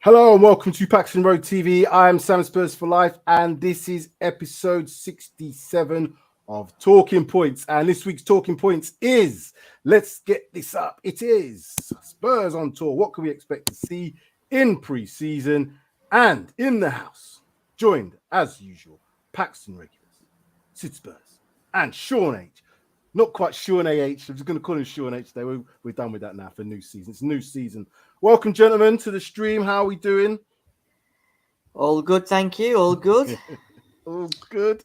Hello and welcome to Paxton Road TV. I am Sam Spurs for Life, and this is episode 67 of Talking Points. And this week's Talking Points is, let's get this up, it is Spurs on Tour. What can we expect to see in pre-season? And in the house, joined as usual, Paxton regulars, Sid Spurs, and Sean H. Not quite Sean AH. I'm just going to call him Sean H today. We're done with that now for new season. It's new season. Welcome, gentlemen, to the stream. How are we doing? All good, thank you. All good. All good.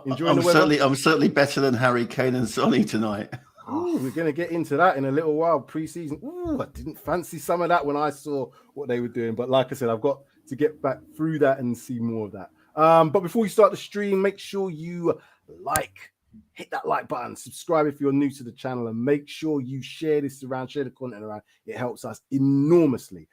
Enjoying the weather? I'm certainly better than Harry Kane and Sonny tonight. Ooh, we're going to get into that in a little while. Pre-season. Ooh, I didn't fancy some of that when I saw what they were doing. But like I said, I've got to get back through that and see more of that. But before we start the stream, make sure you hit that like button, subscribe if you're new to the channel, and make sure you share this around, share the content around. It helps us enormously.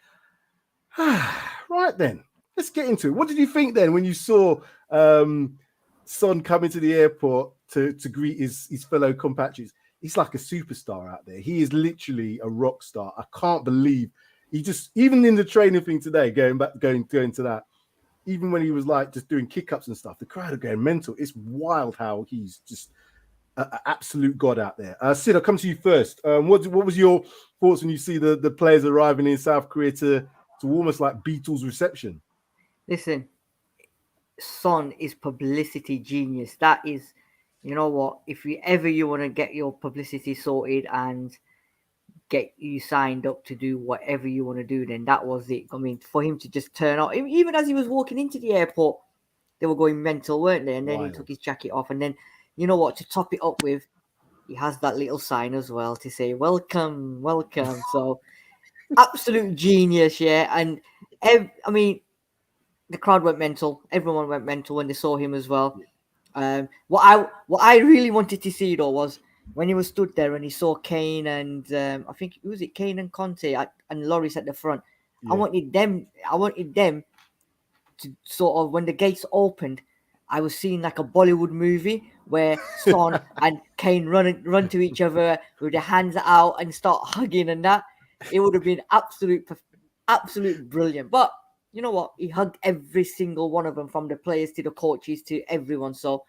Right then, let's get into it. What did you think then when you saw Son come into the airport to greet his fellow compatriots? He's like a superstar out there. He is literally a rock star. I can't believe he just, even in the training thing today, going to that, even when he was like just doing kick-ups and stuff, the crowd are going mental. It's wild how he's just an absolute god out there. Sid, I'll come to you first. What was your thoughts when you see the players arriving in South Korea to almost like Beatles reception? Listen, Son is publicity genius. That is, you know what? If you want to get your publicity sorted and get you signed up to do whatever you want to do, then that was it. I mean, for him to just turn up, even as he was walking into the airport, they were going mental, weren't they? And then He took his jacket off, and then, you know what, to top it up with, he has that little sign as well to say welcome, welcome. So absolute genius, yeah. And I mean, the crowd went mental. Everyone went mental when they saw him as well. What I really wanted to see though was when he was stood there and he saw Kane and I think it was Kane and Conte and Lloris at the front. Yeah. I wanted them to sort of, when the gates opened, I was seeing like a Bollywood movie where Son and Kane run to each other with their hands out and start hugging, and that it would have been absolute brilliant. But you know what? He hugged every single one of them, from the players to the coaches to everyone. So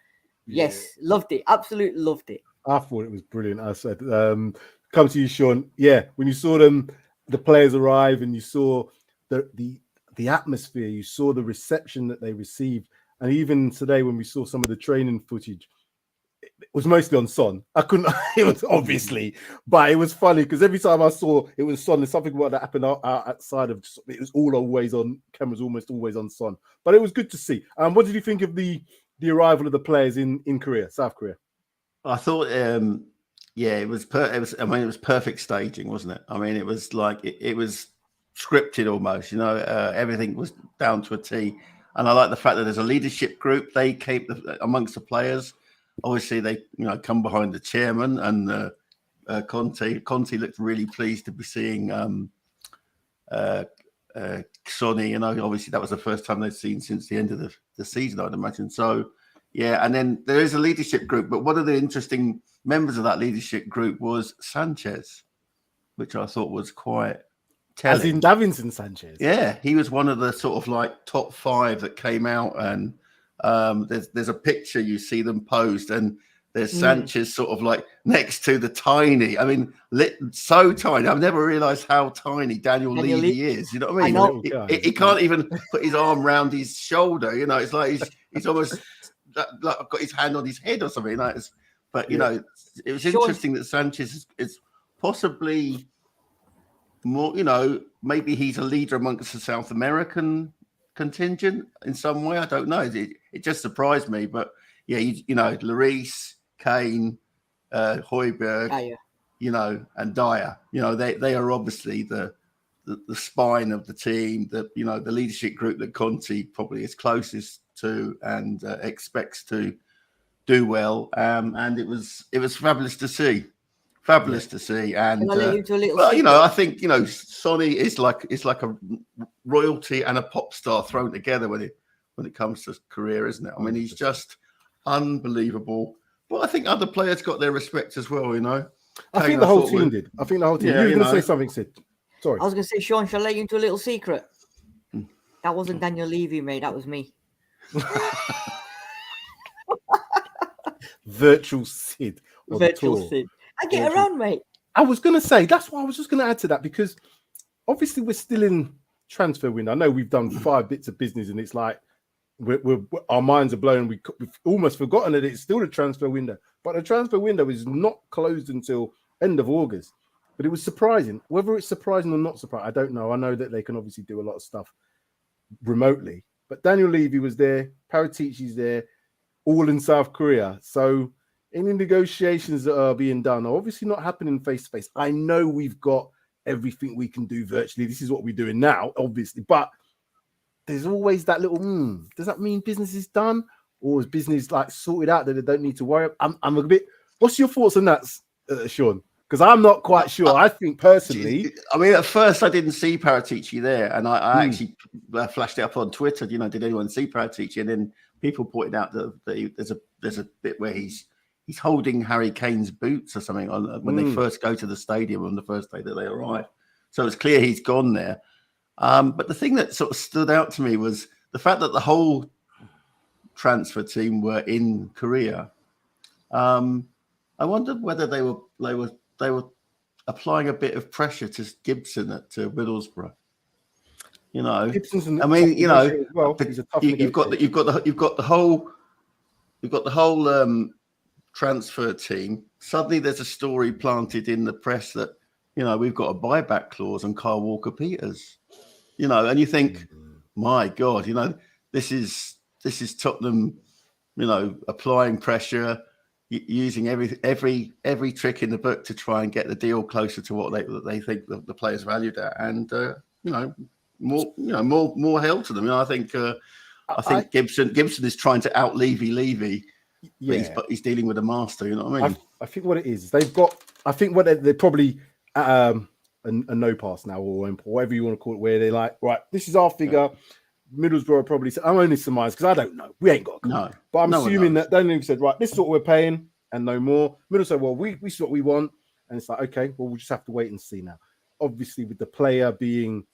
yes, loved it. Absolutely loved it. I thought it was brilliant. I said, come to you, Sean. Yeah, when you saw the players arrive, and you saw the atmosphere, you saw the reception that they received, and even today when we saw some of the training footage, it was mostly on Son. It was obviously, but it was funny because every time I saw it was Son, there's something about that happened outside of. It was always on cameras, almost always on Son. But it was good to see. What did you think of the arrival of the players in Korea, South Korea? I thought, it was perfect staging, wasn't it? I mean, it was like it was scripted almost. You know, everything was down to a T. And I like the fact that there's a leadership group. They keep amongst the players. Obviously, they come behind the chairman, and Conte. Conte looked really pleased to be seeing Sonny. You know, obviously that was the first time they'd seen since the end of the season, I'd imagine. So. Yeah, and then there is a leadership group, but one of the interesting members of that leadership group was Sanchez, which I thought was quite telling. As in Davinson Sanchez. Yeah, he was one of the sort of like top 5 that came out, and there's a picture you see them posed, and there's Sanchez sort of like next to the tiny. I mean, so tiny. I've never realised how tiny Daniel Levy is. You know what I mean? I know. He can't even put his arm around his shoulder. You know, it's like he's almost. Like I've got his hand on his head or something like this. But you know, it was interesting that Sanchez is possibly more, maybe he's a leader amongst the South American contingent in some way. I don't know. It just surprised me. But yeah, Lloris, Kane, Højbjerg, and Dyer. They are obviously the spine of the team. The leadership group that Conte probably is closest to and expects to do well, and it was fabulous to see. To see. And I think Sonny is like a royalty and a pop star thrown together when it comes to career, isn't it? I mean, he's just unbelievable. But I think other players got their respect as well. I think the whole team did. I think the whole team. You were going to say something, Sid. Sorry. I was going to say, Sean, shall I let you into a little secret? That wasn't Daniel Levy, mate. That was me. Virtual Sid on Virtual tour. Sid. I get around, mate. I was going to say, that's why I was just going to add to that, because obviously we're still in transfer window. I know we've done 5 bits of business and it's like we're our minds are blown. We've almost forgotten that it's still a transfer window, but the transfer window is not closed until end of August. But it was surprising. Whether it's surprising or not surprising, I don't know. I know that they can obviously do a lot of stuff remotely, but Daniel Levy was there, PRTv's there, all in South Korea. So any negotiations that are being done are obviously not happening face to face. I know we've got everything we can do virtually. This is what we're doing now, obviously, but there's always that little, does that mean business is done? Or is business like sorted out that they don't need to worry? I'm a bit, what's your thoughts on that, Sean? Because I'm not quite sure. I think personally, I mean, at first I didn't see PRTv there, and I actually flashed it up on Twitter. You know, did anyone see PRTv? And then people pointed out that there's a bit where he's holding Harry Kane's boots or something when they first go to the stadium on the first day that they arrive. So it's clear he's gone there. But the thing that sort of stood out to me was the fact that the whole transfer team were in Korea. I wondered whether they were applying a bit of pressure to Gibson at Middlesbrough. You know, I mean, you know, well, you've got the whole transfer team. Suddenly, there's a story planted in the press that, you know, we've got a buyback clause on Kyle Walker-Peters. You know, and you think, my God, you know, this is Tottenham, you know, applying pressure, using every trick in the book to try and get the deal closer to what they think the players valued at, and more hell to them. You know, I think Gibson is trying to out Levy. Yeah, but he's dealing with a master. You know what I mean? I think what it is, they've got. I think what they're probably a no pass now, or whatever you want to call it, where they're like, right, this is our figure. Middlesbrough probably said, I'm only surmised because I don't know. We ain't got a clue. But I'm assuming that Daniel said, right, this is what we're paying and no more. Middlesbrough said, well, we see what we want. And it's like, okay, well, we'll just have to wait and see now. Obviously, with the player being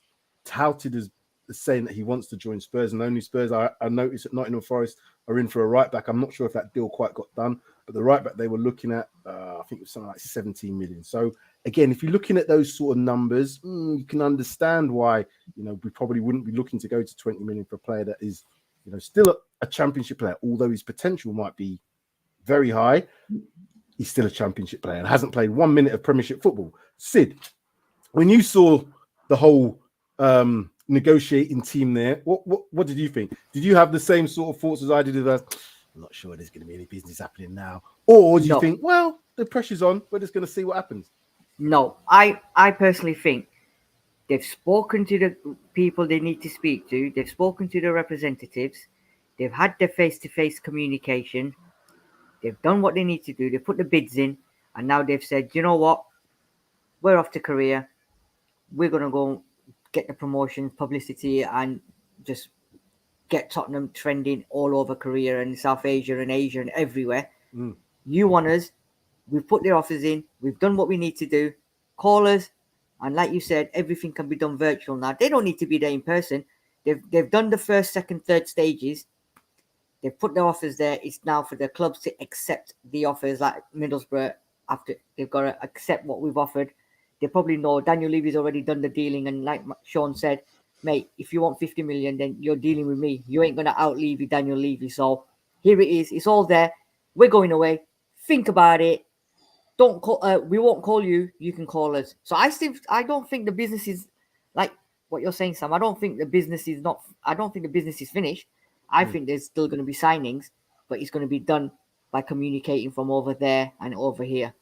touted as saying that he wants to join Spurs, and only Spurs, I noticed that Nottingham Forest are in for a right back. I'm not sure if that deal quite got done, but the right back they were looking at, I think it was something like 17 million. So again, if you're looking at those sort of numbers, you can understand why, you know, we probably wouldn't be looking to go to 20 million for a player that is, you know, still a championship player, although his potential might be very high. He's still a championship player and hasn't played 1 minute of Premiership football. Sid, when you saw the whole negotiating team there, what did you think? Did you have the same sort of thoughts as I did? I'm not sure there's going to be any business happening now, or do you think, well, the pressure's on, we're just going to see what happens? No, I personally think they've spoken to the people they need to speak to. They've spoken to the representatives. They've had their face-to-face communication. They've done what they need to do. They put the bids in, and now they've said, you know what? We're off to Korea. We're going to go get the promotion, publicity, and just get Tottenham trending all over Korea and South Asia and Asia and everywhere. You want us. We've put their offers in. We've done what we need to do. Call us. And like you said, everything can be done virtual now. They don't need to be there in person. They've done the first, second, third stages. They've put their offers there. It's now for the clubs to accept the offers, like Middlesbrough. After they've got to accept what we've offered. They probably know Daniel Levy's already done the dealing. And like Sean said, mate, if you want 50 million, then you're dealing with me. You ain't going to out-Levy Daniel Levy. So here it is. It's all there. We're going away. Think about it. Don't call. We won't call you. You can call us. So I don't think the business is like what you're saying, Sam. I don't think the business is not. I don't think the business is finished. I think there's still going to be signings, but it's going to be done by communicating from over there and over here.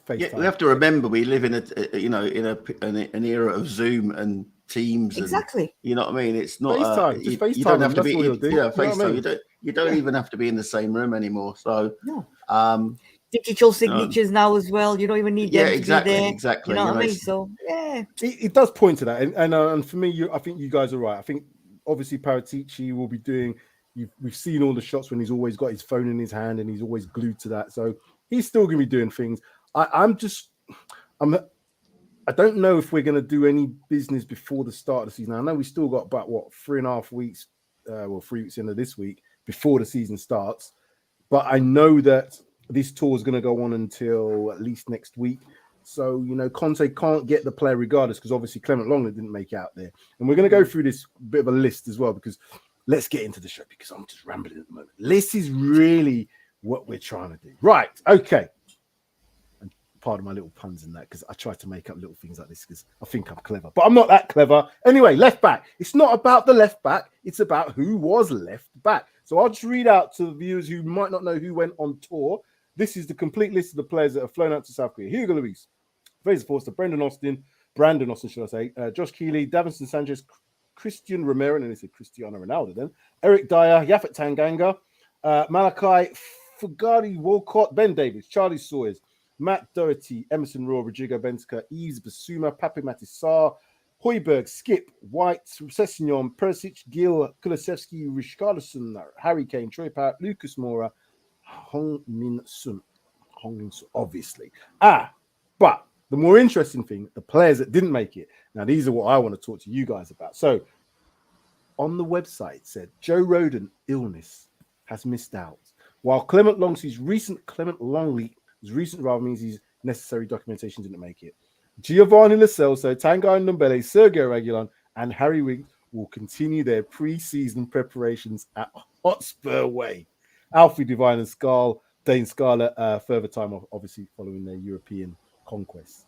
Yeah, we have to remember we live in an era of Zoom and Teams. Exactly. And, you know what I mean? It's not FaceTime. Just FaceTime. You don't have to be. FaceTime. You know what I mean? You don't even have to be in the same room anymore. So no. Digital signatures now as well. You don't even need them to be there. Exactly. You know what I mean? So yeah, it does point to that, and for me, I think you guys are right. I think obviously PRTv will be doing. We've seen all the shots when he's always got his phone in his hand and he's always glued to that. So he's still going to be doing things. I I don't know if we're going to do any business before the start of the season. I know we still got about 3.5 weeks, 3 weeks into this week before the season starts. But I know that this tour is going to go on until at least next week. So, Conte can't get the player regardless, because obviously Clement Longley didn't make it out there. And we're going to go through this bit of a list as well, because let's get into the show, because I'm just rambling at the moment. This is really what we're trying to do. Right. Okay. And pardon my little puns in that, because I try to make up little things like this because I think I'm clever, but I'm not that clever. Anyway, left back. It's not about the left back. It's about who was left back. So I'll just read out to the viewers who might not know who went on tour. This is the complete list of the players that have flown out to South Korea. Hugo Lloris, Fraser Forster, Brandon Austin, should I say, Josh Keeley, Davinson Sanchez, Christian Romero, and they said Cristiano Ronaldo then, Eric Dyer, Yaphet Tanganga, Malachi Fugari Walcott, Ben Davis, Charlie Sawyers, Matt Doherty, Emerson Rowe, Rodrigo Benzema, Yves Basuma, Pape Matisar, Hoiberg, Skip, White, Sessignon, Perisic, Gil, Kulusevski, Richarlison, Harry Kane, Troy Parrott, Lucas Moura, Hong Min Sun, obviously. But the more interesting thing, the players that didn't make it. Now, these are what I want to talk to you guys about. So, on the website, it said Joe Rodon illness has missed out. While Clement Longley's recent means his necessary documentation didn't make it. Giovanni Lo Celso, Tanguy Ndombele, Sergio Reguilon, and Harry Winks will continue their pre-season preparations at Hotspur Way. Alfie Devine and Dane Scarlett further time off, obviously following their European conquest.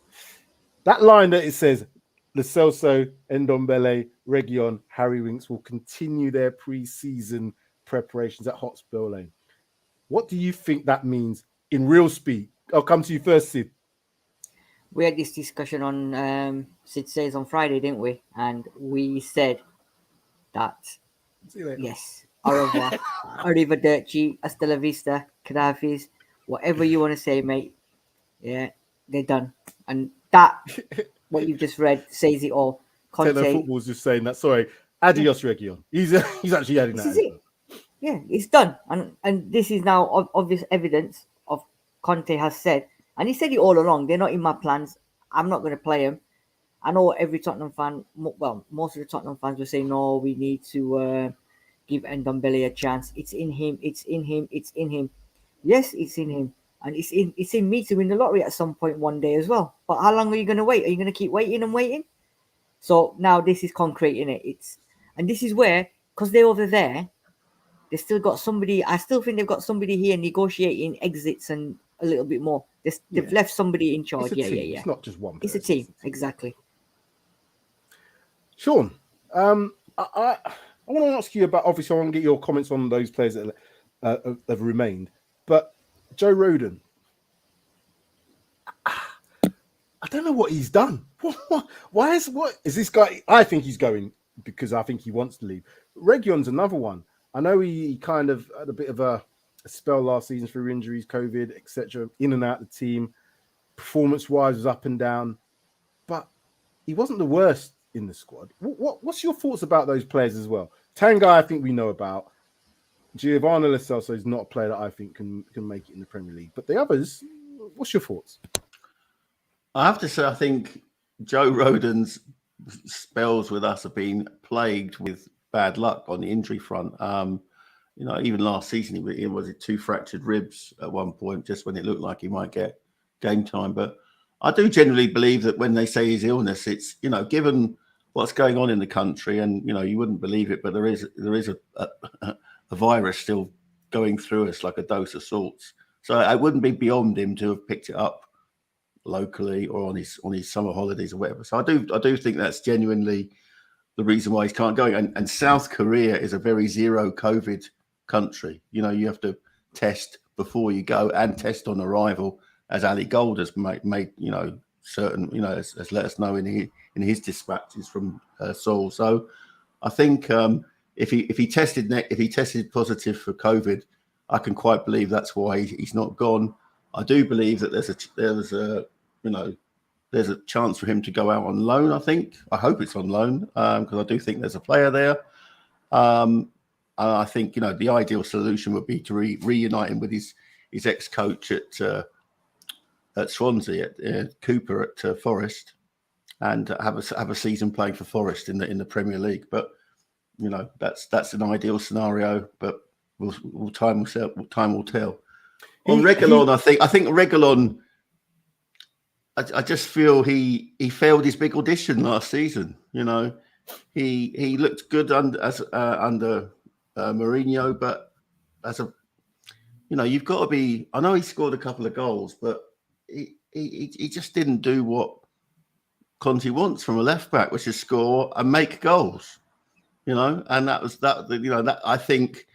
That line that it says Lo Celso, Ndombele, Reguilon, Harry Winks will continue their pre-season preparations at Hotspur Lane. What do you think that means in real speak? I'll come to you first, Sid. We had this discussion on Sid Says on Friday, didn't we? And we said that yes, au revoir, arrivederci, hasta la vista, Kadafis, whatever you want to say, mate. Yeah, they're done. And that, what you've just read, says it all. Conte Football's just saying that. Sorry, adios, Reguilon. He's actually adding that. This is it. Yeah, it's done. And this is now obvious evidence of Conte has said, and he said it all along, they're not in my plans. I'm not going to play them. I know every Tottenham fan, well, most of the Tottenham fans will say, no, we need to give Ndombele a chance. It's in him. It's in him. It's in him. Yes, it's in him. And it's in me to win the lottery at some point one day as well. But how long are you going to wait? Are you going to keep waiting and waiting? So now this is concrete, innit? And this is where, because they're over there, they still got somebody. I still think they've got somebody here negotiating exits and a little bit more. They've left somebody in charge. Yeah. It's not just one person. It's a team, exactly. Sean, I want to ask you about, obviously I want to get your comments on those players that have remained, but Joe Rodon, I don't know what he's done. What is this guy? I think he's going because I think he wants to leave. Reguilon's another one. I know he kind of had a bit of a spell last season through injuries, COVID, etc. In and out of the team. Performance-wise was up and down, but he wasn't the worst in the squad. What's your thoughts about those players as well? Tanguy, I think we know about. Giovanni Lo Celso is not a player that I think can make it in the Premier League. But the others, what's your thoughts? I have to say, I think Joe Rodon's spells with us have been plagued with bad luck on the injury front. Even last season, he was 2 fractured ribs at one point, just when it looked like he might get game time. But I do generally believe that when they say his illness, it's, given what's going on in the country, and, you wouldn't believe it, but there is a virus still going through us like a dose of salts. So it wouldn't be beyond him to have picked it up locally or on his summer holidays or whatever. So I do think that's genuinely the reason why he can't go. And South Korea is a very zero COVID country. You have to test before you go and test on arrival, as Ali Gold has made certain, has let us know in his dispatches from Seoul. So I think if he tested positive for COVID, I can quite believe that's why he's not gone. I do believe that there's a chance for him to go out on loan. I hope it's on loan because I do think there's a player there. And I think the ideal solution would be to reunite him with his ex-coach at Swansea, at Cooper at Forest. and have a season playing for Forest in the Premier League. But that's an ideal scenario. But time will tell. On Reguilon, I think Reguilon. I just feel he failed his big audition last season. He looked good under Mourinho, but you've got to be. I know he scored a couple of goals, but he just didn't do what Conte wants from a left back, which is score and make goals. And that was that. That I think.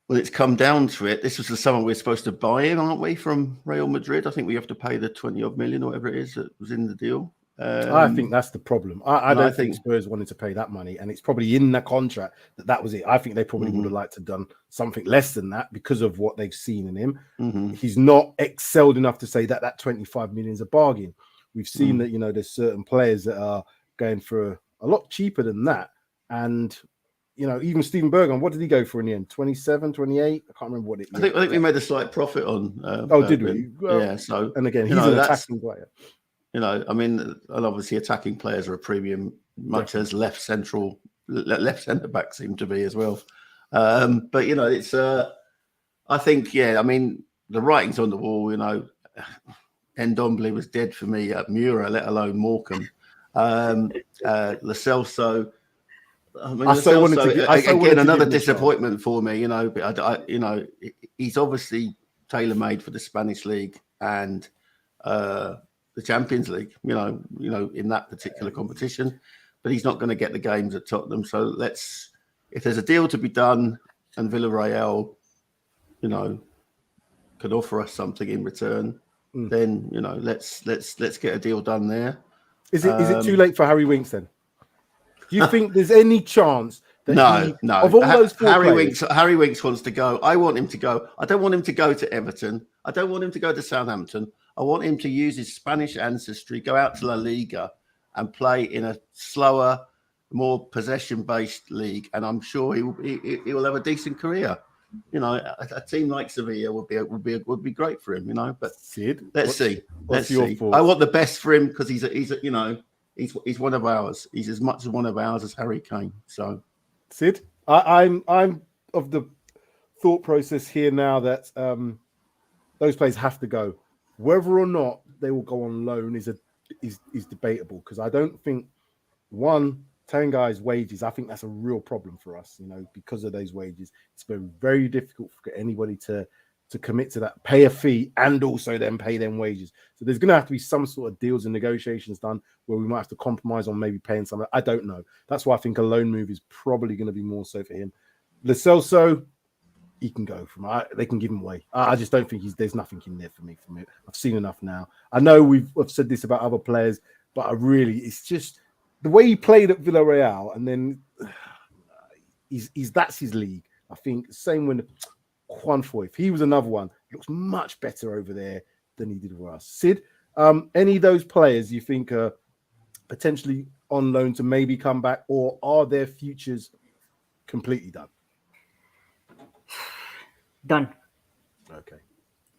When it's come down to it, this was the summer we're supposed to buy him, aren't we, from Real Madrid? I think we have to pay the 20-odd million or whatever it is that was in the deal. I think that's the problem. I don't think Spurs wanted to pay that money, and it's probably in the contract that was it. I think they probably would have liked to have done something less than that because of what they've seen in him. He's not excelled enough to say that 25 million is a bargain. We've seen that, there's certain players that are going for a lot cheaper than that. And even Steven Bergkamp, what did he go for in the end? 27, 28? I can't remember what it is. I think we made a slight profit on. Did we? Well, yeah. So, and again, he's an attacking player. I mean, and obviously attacking players are a premium, much as left centre back seem to be as well. But it's. I think, I mean, the writing's on the wall. Ndombele was dead for me at Mura, let alone Morecambe. Lo Celso. I mean, another disappointment for me. But he's obviously tailor-made for the Spanish league and the Champions League. In that particular competition, but he's not going to get the games at Tottenham. So if there's a deal to be done, and Villarreal, could offer us something in return, then let's get a deal done there. Is it too late for Harry Winks then? Do you think there's any chance that no. Of all those four Harry Winks wants to go. I want him to go. I don't want him to go to Everton. I don't want him to go to Southampton. I want him to use his Spanish ancestry, go out to La Liga and play in a slower, more possession-based league. And I'm sure he will have a decent career. A team like Sevilla would be great for him. But Sid, let's see. What's your thoughts? I want the best for him because he's one of ours. He's as much as one of ours as Harry Kane. So, Sid, I'm of the thought process here now that those players have to go. Whether or not they will go on loan is debatable because I don't think Tangai's wages. I think that's a real problem for us. Because of those wages, it's been very difficult for anybody to commit to that, pay a fee, and also then pay them wages. So there's going to have to be some sort of deals and negotiations done where we might have to compromise on maybe paying something. I don't know. That's why I think a loan move is probably going to be more so for him. Lo Celso, he can go from. They can give him away. I just don't think there's nothing in there for me. I've seen enough now. I know I've said this about other players, but it's just the way he played at Villarreal, and then that's his league. I think same when Juan Foyth, he was another one. Looks much better over there than he did for us. Sid, any of those players you think are potentially on loan to maybe come back, or are their futures completely done? Done. Okay.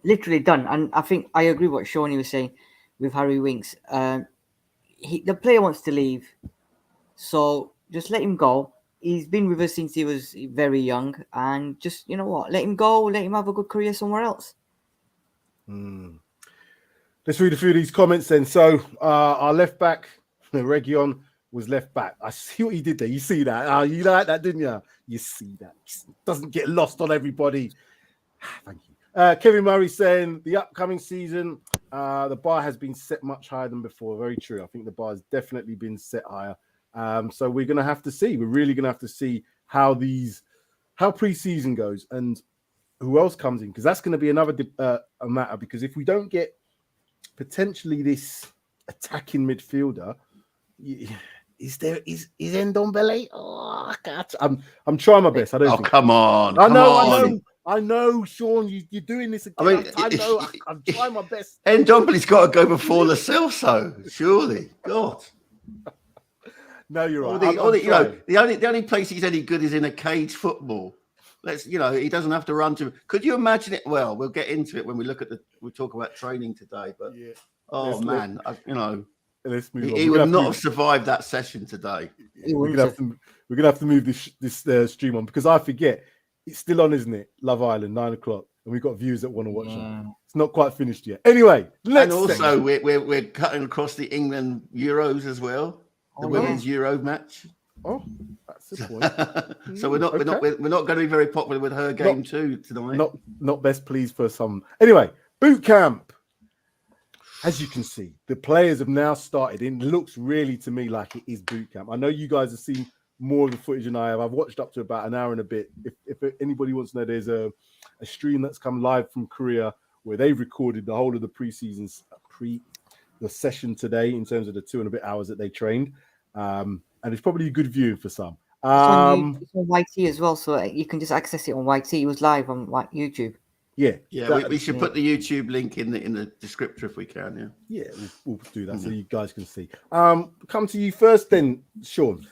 Literally done. And I think I agree what Shawnee was saying with Harry Winks. The player wants to leave, so just let him go. He's been with us since he was very young, and just let him go. Let him have a good career somewhere else. Let's read a few of these comments then. So our left back, Reguilon, was left back. I see what he did there. You see that? You like that, didn't you? You see that? Doesn't get lost on everybody. Thank you. Kevin Murray saying the upcoming season, the bar has been set much higher than before. Very true. I think the bar has definitely been set higher. So we're going to have to see. We're really going to have to see how pre-season goes and who else comes in, because that's going to be another a matter. Because if we don't get potentially this attacking midfielder, is Ndombele? Oh God, I'm trying my best. Come on! I know, Sean. You're doing this again. I know. I'm trying my best. Ndombele's got to go before Lo Celso, surely. God. No, you're right. The only place he's any good is in a cage football. He doesn't have to run to. Could you imagine it? Well, we'll get into it when we talk about training today. But let's move on. He would not have survived that session today. We're gonna have to move this stream on because I forget it's still on, isn't it? Love Island, 9 o'clock, and we've got viewers that want to watch it. It's not quite finished yet. Anyway, and also we're cutting across the England Euros as well, the women's Euro match. Oh, that's the point. So we're not going to be very popular with her game too tonight. Not best pleased for some. Anyway, boot camp. As you can see, the players have now started. It looks really to me like it is boot camp. I know you guys have seen more of the footage than I have. I've watched up to about an hour and a bit. If anybody wants to know, there's a stream that's come live from Korea where they've recorded the whole of the the session today in terms of the 2 and a bit hours that they trained. And it's probably a good viewing for some. It's on YT as well, so you can just access it on YT. It was live on YouTube. Yeah. We should put the YouTube link in the descriptor if we can. Yeah, we'll do that so you guys can see. Come to you first, then, Sean.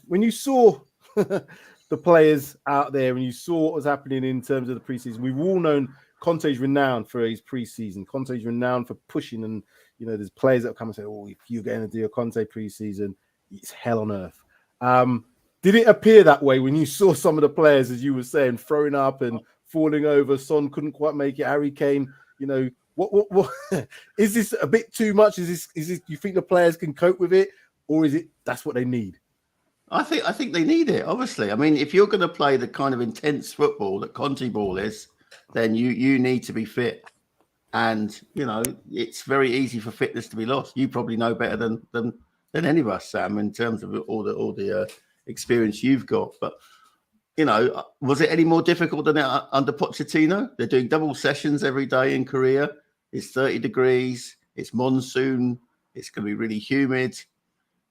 When you saw the players out there and you saw what was happening in terms of the preseason, we've all known Conte's renowned for his preseason. Conte's renowned for pushing, and there's players that come and say, "Oh, if you're going to do a Conte preseason, it's hell on earth." Did it appear that way when you saw some of the players, as you were saying, throwing up and falling over? Son couldn't quite make it. Harry Kane, what is this a bit too much? Is this? You think the players can cope with it, or is it that's what they need? I think they need it. Obviously, I mean, if you're going to play the kind of intense football that Conte ball is, then you need to be fit. And it's very easy for fitness to be lost. You probably know better than any of us, Sam, in terms of all the experience you've got. But was it any more difficult than under Pochettino? They're doing double sessions every day in Korea. It's 30 degrees. It's monsoon. It's going to be really humid.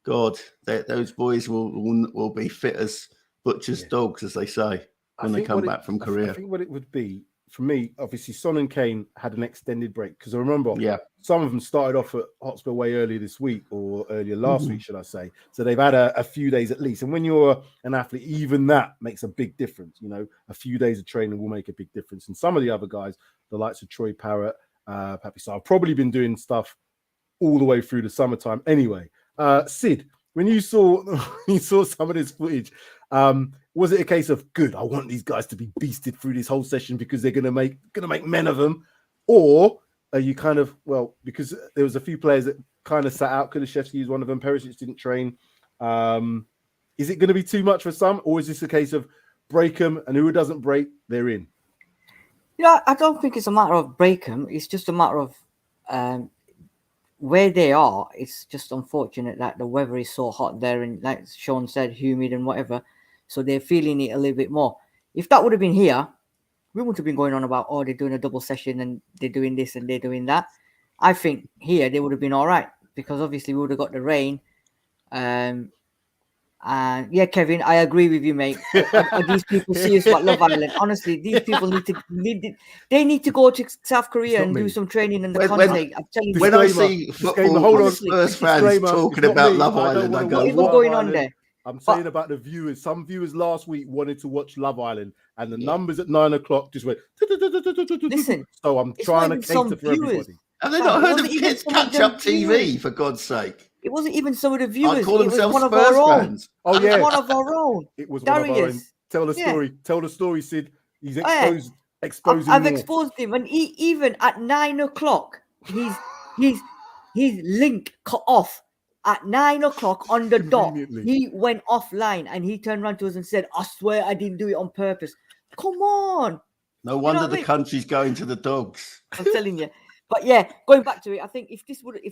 God, those boys will be fit as butcher's dogs, as they say, when they come back from Korea. I think what it would be, for me, obviously, Son and Kane had an extended break because I remember some of them started off at Hotspur way earlier this week or earlier last week, should I say. So they've had a few days at least. And when you're an athlete, even that makes a big difference. A few days of training will make a big difference. And some of the other guys, the likes of Troy Parrott, Papi Sarr, have probably been doing stuff all the way through the summertime anyway. Sid, when you saw some of this footage, was it a case of good? I want these guys to be beasted through this whole session because they're gonna make men of them, or are you kind of because there was a few players that kind of sat out. Kulishevsky is one of them. Perisic didn't train. Is it going to be too much for some, or is this a case of break them and who doesn't break, they're in? I don't think it's a matter of break them. It's just a matter of where they are. It's just unfortunate that the weather is so hot there, and like Sean said, humid and whatever. So they're feeling it a little bit more. If that would have been here, we wouldn't have been going on about, they're doing a double session and they're doing this and they're doing that. I think here they would have been all right because obviously we would have got the rain. And yeah, Kevin, I agree with you, mate. Are these people serious about Love Island? Honestly, these people need to go to South Korea and do some training in the country. I'm telling you. When I see football Spurs fans talking about Love Island, I go, what's going on there? I'm saying about the viewers. Some viewers last week wanted to watch Love Island, and the numbers at 9 o'clock just went. Listen, so I'm trying to cater for everybody. Have they not heard of kids catch-up TV, for God's sake? It wasn't even some of the viewers. I call themselves one of Spurs our fans. Own. Oh, yeah. It was one of our own. It was one of our own. Tell the story. Tell the story, Sid. He's exposing I've exposed him. And even at 9 o'clock, his link cut off. At 9 o'clock on the dot, he went offline and he turned around to us and said, I swear I didn't do it on purpose. Come on. No wonder the country's going to the dogs. I'm telling you. But yeah, going back to it, I think if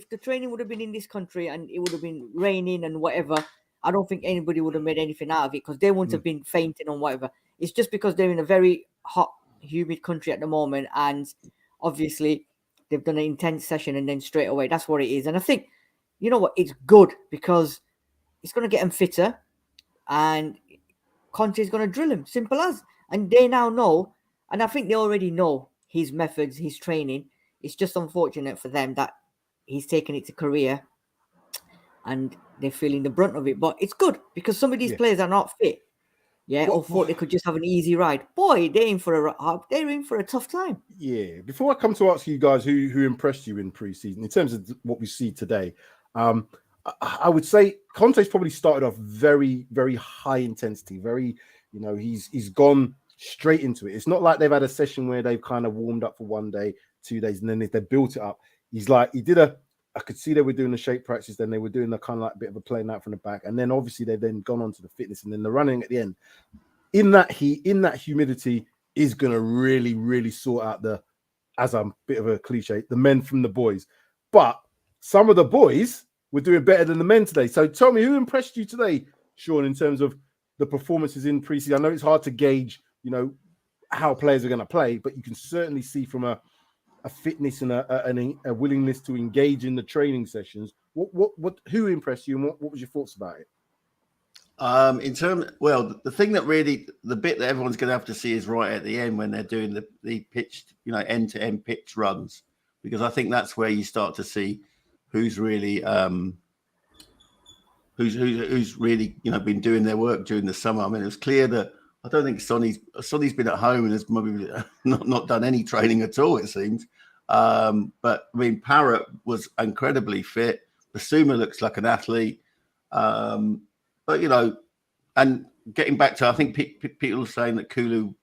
the training would have been in this country and it would have been raining and whatever, I don't think anybody would have made anything out of it because they wouldn't have been fainting or whatever. It's just because they're in a very hot, humid country at the moment. And obviously they've done an intense session and then straight away, that's what it is. And I think, you know what? It's good because it's going to get him fitter and Conte is going to drill him. Simple as. And they now know, and I think they already know his methods, his training. It's just unfortunate for them that he's taken it to Korea and they're feeling the brunt of it. But it's good because some of these players are not fit. Yeah, or thought they could just have an easy ride. Boy, they're in for a tough time. Yeah. Before I come to ask you guys who impressed you in pre-season, in terms of what we see today, I would say Conte's probably started off very, very high intensity. Very, he's gone straight into it. It's not like they've had a session where they've kind of warmed up for 1 day, 2 days, and then they built it up. I could see they were doing the shape practice, then they were doing the kind of like bit of a playing out from the back, and then obviously they've then gone on to the fitness and then the running at the end. In that heat, in that humidity, is going to really, really sort out as a bit of a cliche, the men from the boys. But some of the boys were doing better than the men today. So tell me, who impressed you today, Sean, in terms of the performances in preseason? I know it's hard to gauge, how players are going to play, but you can certainly see from a fitness and a willingness to engage in the training sessions. Who impressed you, and what was your thoughts about it? The thing that really, the bit that everyone's going to have to see is right at the end when they're doing the pitched, end-to-end pitch runs, because I think that's where you start to see who's really who's really been doing their work during the summer. I mean, it was clear that I don't think Sonny's been at home and has maybe not done any training at all, it seems. But I mean, Parrott was incredibly fit. Basuma looks like an athlete. But and getting back to, I think people are saying that Kulu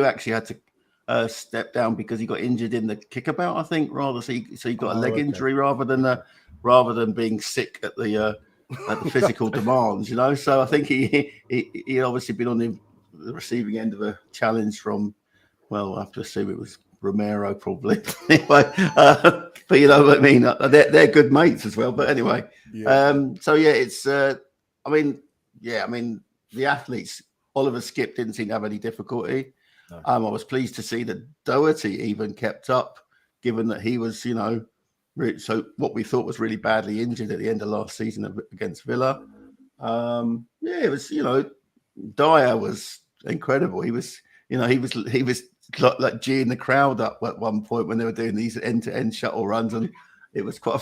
actually had to step down because he got injured in the kickabout. I think so he got a leg injury rather than being sick at the physical demands. So I think he obviously been on the receiving end of a challenge from, well, I have to assume it was Romero probably. Anyway, but you know what I mean. They're good mates as well. But anyway, it's. The athletes. Oliver Skip didn't seem to have any difficulty. No. I was pleased to see that Doherty even kept up, given that he was, so what we thought was really badly injured at the end of last season against Villa. It was, Dyer was incredible. He was like geeing the crowd up at one point when they were doing these end-to-end shuttle runs, and it was quite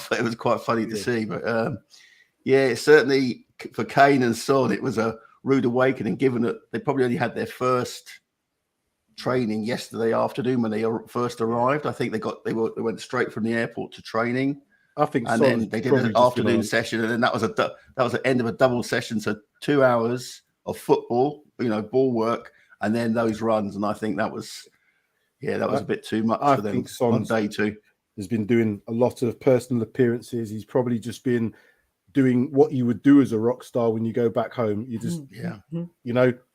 funny to see. But certainly for Kane and Son, it was a rude awakening, given that they probably only had their first training yesterday afternoon when they first arrived. I think they went straight from the airport to training. I think, and then they did an afternoon session, and then that was the end of a double session. So 2 hours of football, ball work, and then those runs. And I think that was a bit too much for them on day two. Has been doing a lot of personal appearances. He's probably just been doing what you would do as a rock star when you go back home. You just,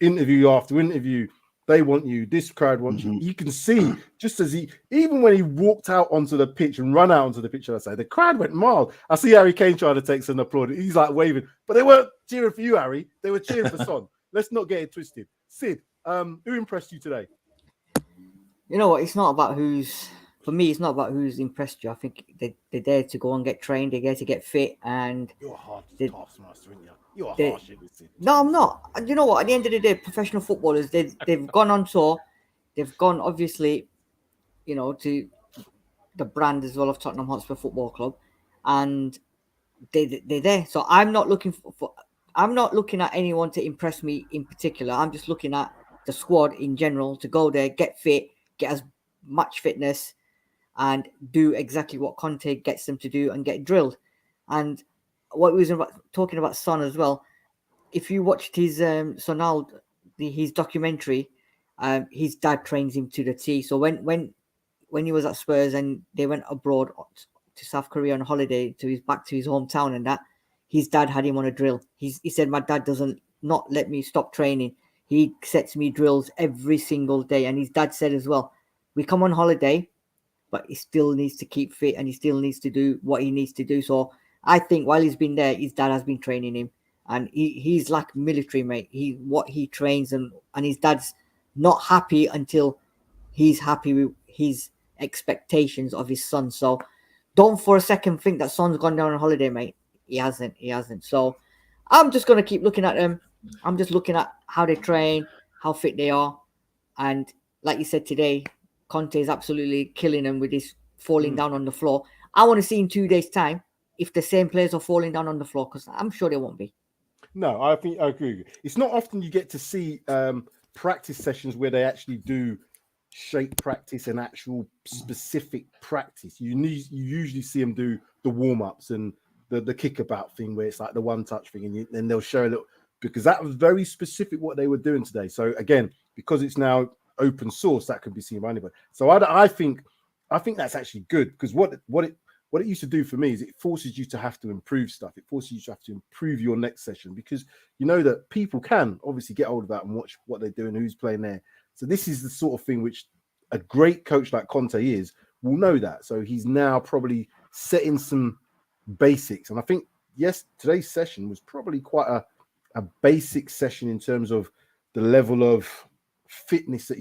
interview after interview. They want you. This crowd wants you. You can see, just as even when he walked out onto the pitch and run out onto the pitch, the crowd went mild. I see Harry Kane trying to take some applaud. He's like waving, but they weren't cheering for you, Harry. They were cheering for Son. Let's not get it twisted. Sid, who impressed you today? You know what? It's not about who's impressed you. I think they're there to go and get trained. They're there to get fit. And you're a hard taskmaster, aren't you? You're harsh. No, I'm not. And you know what? At the end of the day, professional footballers, they've gone on tour. They've gone, obviously, to the brand as well of Tottenham Hotspur Football Club, and they're there. So I'm not looking I'm not looking at anyone to impress me in particular. I'm just looking at the squad in general to go there, get fit, get as much fitness, and do exactly what Conte gets them to do and get drilled. And what we was talking about Son as well, if you watched his his documentary, his dad trains him to the T. So when he was at Spurs and they went abroad to South Korea on holiday back to his hometown, and that his dad had him on a drill. He said, my dad doesn't not let me stop training. He sets me drills every single day. And his dad said as well, we come on holiday, but he still needs to keep fit and he still needs to do what he needs to do. So I think while he's been there, his dad has been training him, and he's like military, mate. He trains, and his dad's not happy until he's happy with his expectations of his son. So don't for a second think that Son's gone down on holiday, mate. He hasn't. So I'm just going to keep looking at them. I'm just looking at how they train, how fit they are. And like you said today, Conte is absolutely killing them with his falling down on the floor. I want to see in 2 days' time if the same players are falling down on the floor, because I'm sure they won't be. No, I think I agree with you. It's not often you get to see practice sessions where they actually do shape practice and actual specific practice. You usually see them do the warm-ups and the kickabout thing where it's like the one touch thing, and then they'll show a little, because that was very specific what they were doing today. So again, because it's now open source, that can be seen by anybody. So I think that's actually good, because what it used to do for me is it forces you to have to improve stuff. It forces you to have to improve your next session, because you know that people can obviously get hold of that and watch what they're doing, who's playing there. So this is the sort of thing which a great coach like Conte will know that. So he's now probably setting some basics. And I think, yes, today's session was probably quite a basic session in terms of the level of fitness that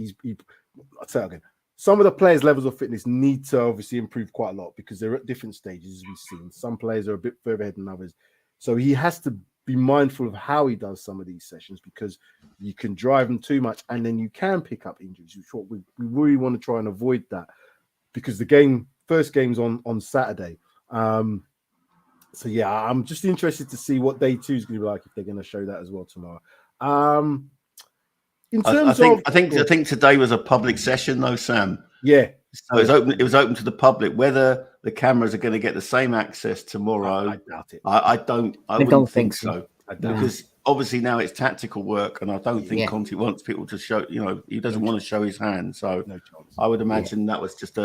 I'll say again, some of the players' levels of fitness need to obviously improve quite a lot, because they're at different stages, as we've seen. Some players are a bit further ahead than others. So he has to be mindful of how he does some of these sessions, because you can drive them too much and then you can pick up injuries. We really want to try and avoid that, because the first game's on Saturday. So yeah, I'm just interested to see what day 2 is going to be like, if they're going to show that as well tomorrow. In terms I think today was a public session though, Sam. Yeah. So it was open to the public. Whether the cameras are going to get the same access tomorrow, I doubt it. I wouldn't think so. Because obviously now it's tactical work, and I don't think Conte wants people to show. He doesn't want to show his hand. So no chance. I would imagine that was just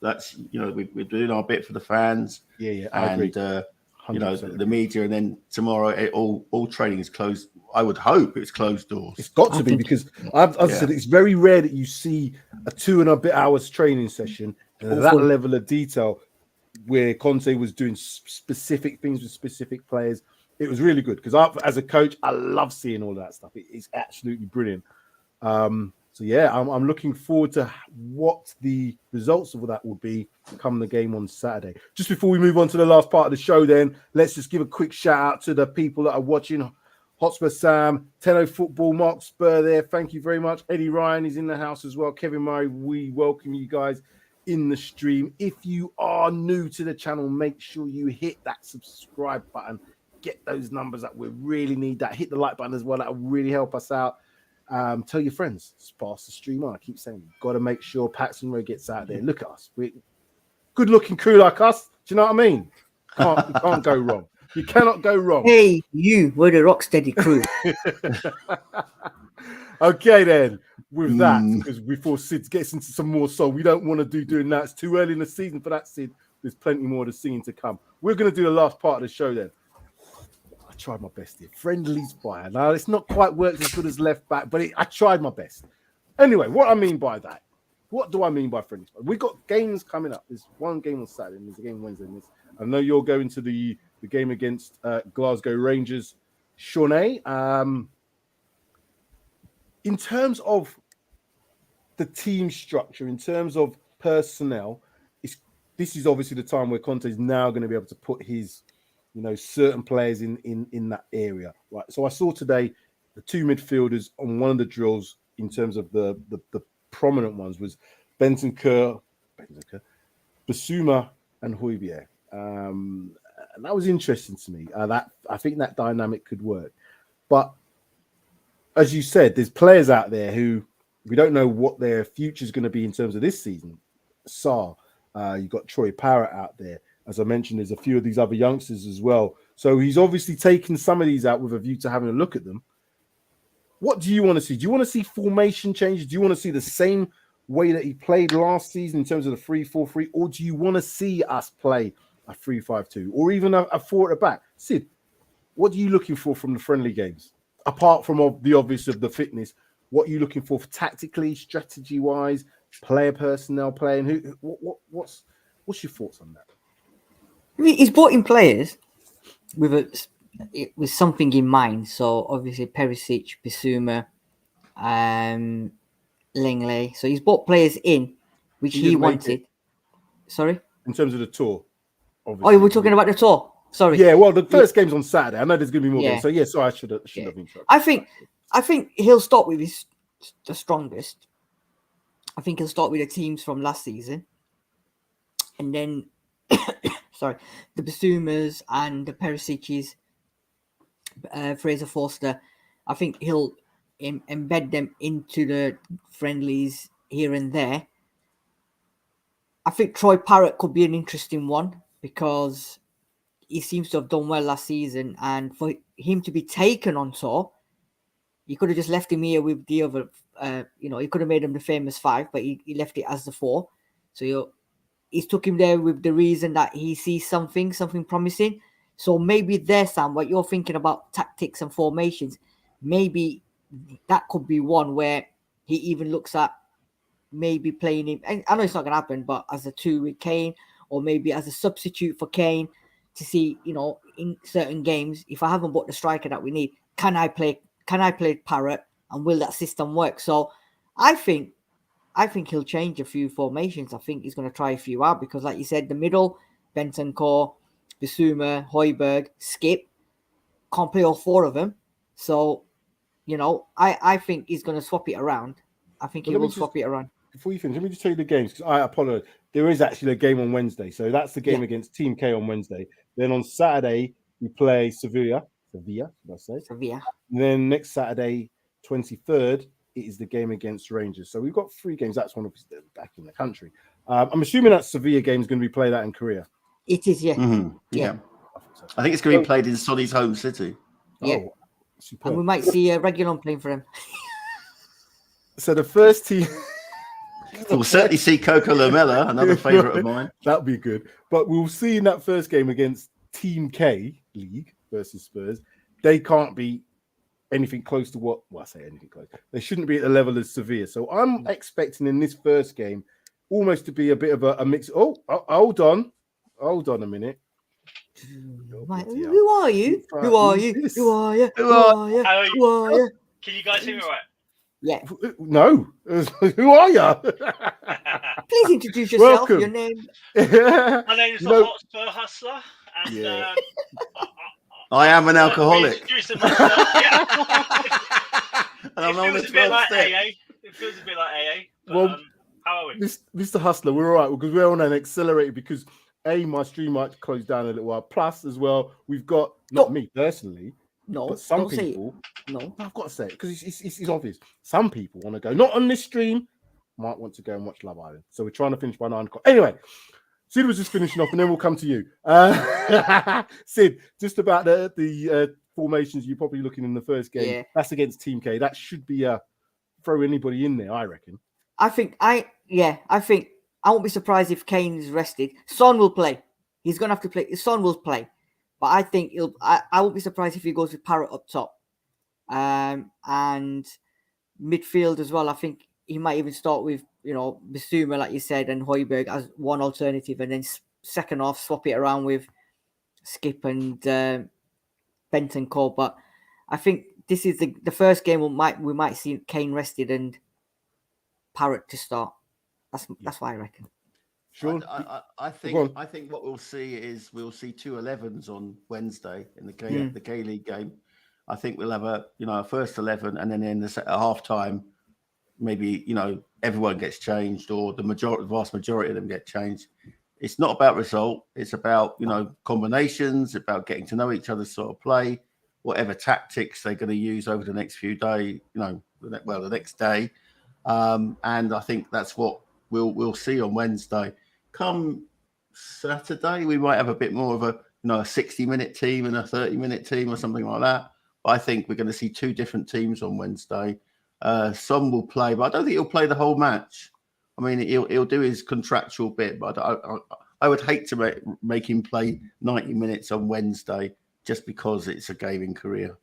that's we're doing our bit for the fans. Yeah, I agree. The media, and then tomorrow all training is closed. I would hope it's closed doors. It's got to be, because I've said it's very rare that you see a 2 and a bit hours training session and that level of detail, where Conte was doing specific things with specific players. It was really good, because as a coach, I love seeing all of that stuff. It's absolutely brilliant. So yeah, I'm looking forward to what the results of that will be come the game on Saturday. Just before we move on to the last part of the show, then let's just give a quick shout out to the people that are watching. Hotspur Sam, Tenno Football, Mark Spur there. Thank you very much. Eddie Ryan is in the house as well. Kevin Murray, we welcome you guys in the stream. If you are new to the channel, make sure you hit that subscribe button. Get those numbers up. We really need that. Hit the like button as well. That will really help us out. Tell your friends. Just pass the stream on. I keep saying, you've got to make sure Paxton Road gets out there. Look at us. We're good-looking crew like us. Do you know what I mean? You can't go wrong. You cannot go wrong. Hey, we're the Rocksteady crew. Okay, then. With that, because before Sid gets into some more soul, we don't want to doing that. It's too early in the season for that, Sid. There's plenty more of the singing to come. We're going to do the last part of the show then. I tried my best here. Friendly's fire. Now, it's not quite worked as good as left back, but I tried my best. Anyway, what I mean by that, what do I mean by friendly's fire? We've got games coming up. There's one game on Saturday and there's a game Wednesday. I know you're going to the game against Glasgow Rangers. Shawnee, in terms of the team structure, in terms of personnel, this is obviously the time where Conte is now going to be able to put his, certain players in that area, right? So I saw today the 2 midfielders on one of the drills in terms of the prominent ones was Bentancur, Basuma, and Højbjerg. And that was interesting to me. I think that dynamic could work. But as you said, there's players out there who we don't know what their future is going to be in terms of this season. You've got Troy Parrott out there. As I mentioned, there's a few of these other youngsters as well. So he's obviously taken some of these out with a view to having a look at them. What do you want to see? Do you want to see formation changes? Do you want to see the same way that he played last season in terms of the 3-4-3? Or do you want to see us play a 3-5-2 or even a 4 at the back? Sid, what are you looking for from the friendly games? Apart from the obvious of the fitness, what are you looking for tactically, strategy-wise, player personnel playing? What's your thoughts on that? I mean, he's brought in players with something in mind. So obviously Perisic, Bissouma, Langley. So he's brought players in which he wanted. Sorry? In terms of the tour, obviously. Oh, we're talking about the tour. Sorry. Yeah, well, the first game's on Saturday. I know there's going to be more games. So, yeah, I should have been sure. I think he'll start with the strongest. I think he'll start with the teams from last season. And then, the Bissoumas and the Perisic's, Fraser Forster, I think he'll embed them into the friendlies here and there. I think Troy Parrott could be an interesting one because he seems to have done well last season, and for him to be taken on tour, you could have just left him here with the other. He could have made him the famous 5, but he left it as the 4. So he's took him there with the reason that he sees something promising. So maybe there, Sam, what you're thinking about tactics and formations, maybe that could be one where he even looks at maybe playing him. And I know it's not going to happen, but as a 2 with Kane, or maybe as a substitute for Kane, to see, in certain games, if I haven't bought the striker that we need, can I play Parrott, and will that system work? So I think he'll change a few formations. I think he's going to try a few out because, like you said, the middle, Bentancur, Bissouma, Højbjerg, Skip, can't play all 4 of them. So, I think he's going to swap it around. I think he will swap it around. Before you finish, let me just tell you the games, because I apologize. There is actually a game on Wednesday. So that's the game against Team K on Wednesday. Then on Saturday, we play Sevilla, should I say? Sevilla. And then next Saturday, 23rd, it is the game against Rangers. So we've got 3 games. That's one of them back in the country. I'm assuming that Sevilla game is going to be played out in Korea. It is, yeah. Mm-hmm. Yeah. I think it's going to be played in Sonny's home city. Yeah. Oh, superb. And we might see Reguilon playing for him. So the first team... We'll certainly see Coco Lamella, another favourite of mine. That'll be good. But we'll see in that first game against Team K League versus Spurs, they can't be anything close to what... Well, I say anything close. They shouldn't be at the level of Sevilla. So I'm expecting in this first game almost to be a bit of a mix. Oh, hold on. Hold on a minute. Mate, who are you? Who are you? Who are you? Who are you? Who are you? Can you guys hear me all right? Yeah. No. Who are you? Please introduce yourself. Welcome. Your name. My name is Mike-Hotspur Hustler, and I am an alcoholic. Introducing myself. Yeah. And I'm on the It feels a bit 12th like step. AA. It feels a bit like AA. But, Well, how are we? Mr. Hustler, we're all right because we're on an accelerator because my stream might close down a little while. Plus, as well, we've got not me personally, No, but some don't say people. it. No, I've got to say it because it's obvious. Some people want to go not on this stream, might want to go and watch Love Island. So we're trying to finish by 9 o'clock. Anyway, Sid was just finishing off, and then we'll come to you. Sid, just about the formations you're probably looking in the first game. Yeah. That's against Team K. That should be throw anybody in there, I reckon. I think I won't be surprised if Kane is rested. Son will play. He's gonna have to play. Son will play, but I think I won't be surprised if he goes with Parrott up top, and midfield as well. I think he might even start with Bissouma, like you said, and Højbjerg as one alternative, and then second half swap it around with Skip and Bentancur. But I think this is the first game we might see Kane rested and Parrott to start. That's what I reckon. Sean? I think what we'll see is we'll see 2 11s on Wednesday in the K League game. I think we'll have a first 11, and then in the half time, maybe everyone gets changed, or the vast majority of them get changed. It's not about result. It's about combinations, about getting to know each other's sort of play, whatever tactics they're going to use over the next few days. The next day. And I think that's what we'll see on Wednesday. Come Saturday, we might have a bit more of a 60-minute team and a 30-minute team or something like that. But I think we're going to see 2 different teams on Wednesday. Some will play, but I don't think he'll play the whole match. I mean, he'll do his contractual bit, but I would hate to make him play 90 minutes on Wednesday just because it's a game in Korea.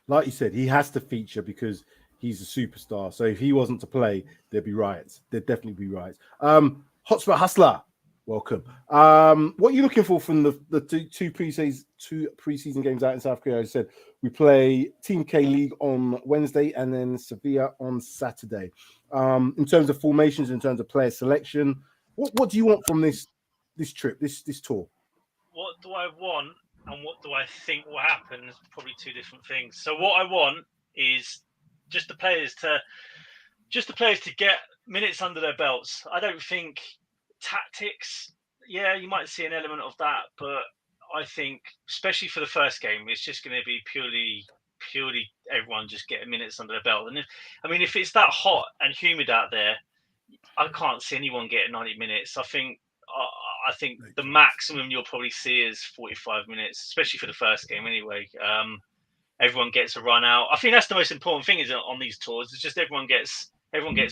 Like you said, he has to feature because he's a superstar. So if he wasn't to play, there'd be riots. There'd definitely be riots. Hotspur Hustler, welcome. What are you looking for from the two preseason games out in South Korea? As I said, we play Team K League on Wednesday and then Sevilla on Saturday. In terms of formations, in terms of player selection, what do you want from this trip, this tour? What do I want and what do I think will happen is probably 2 different things. So what I want is just the players to get minutes under their belts. I don't think tactics, you might see an element of that, but I think especially for the first game, it's just going to be purely everyone just getting minutes under their belt. And if it's that hot and humid out there, I can't see anyone getting 90 minutes. I think I think the maximum you'll probably see is 45 minutes, especially for the first game anyway. Everyone gets a run out. I think that's the most important thing is on these tours. It's just everyone gets